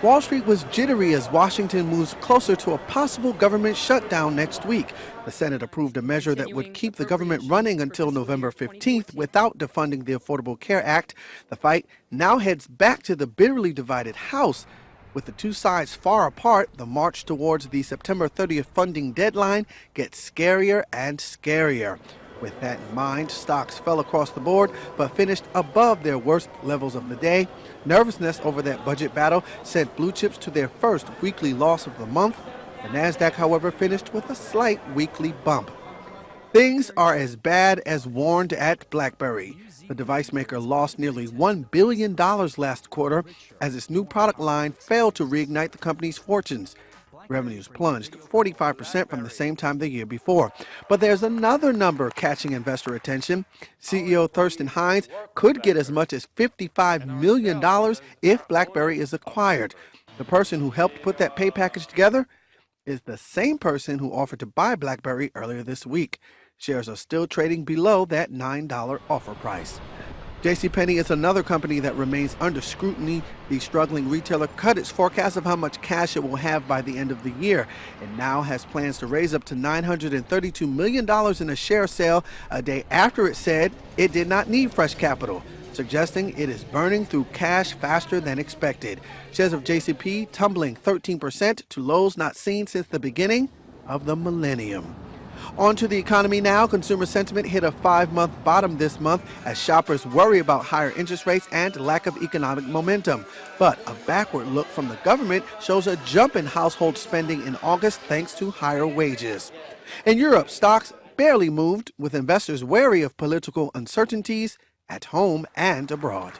Wall Street was jittery as Washington moves closer to a possible government shutdown next week. The Senate approved a measure that would keep the government running until November 15th without defunding the Affordable Care Act. The fight now heads back to the bitterly divided House. With the two sides far apart, the march towards the September 30th funding deadline gets scarier and scarier. With that in mind, stocks fell across the board but finished above their worst levels of the day. Nervousness over that budget battle sent blue chips to their first weekly loss of the month. The Nasdaq, however, finished with a slight weekly bump. Things are as bad as warned at BlackBerry. The device maker lost nearly $1 billion last quarter as its new product line failed to reignite the company's fortunes. Revenues plunged 45% from the same time the year before. But there's another number catching investor attention. CEO Thurston Hines could get as much as $55 million if BlackBerry is acquired. The person who helped put that pay package together is the same person who offered to buy BlackBerry earlier this week. Shares are still trading below that $9 offer price. Penney is another company that remains under scrutiny. The struggling retailer cut its forecast of how much cash it will have by the end of the year and now has plans to raise up to $932 million in a share sale a day after it said it did not need fresh capital, suggesting it is burning through cash faster than expected. Shares of JCP tumbling 13% to lows not seen since the beginning of the millennium. On to the economy now. Consumer sentiment hit a 5-month bottom this month as shoppers worry about higher interest rates and lack of economic momentum. But a backward look from the government shows a jump in household spending in August thanks to higher wages. In Europe, stocks barely moved, with investors wary of political uncertainties at home and abroad.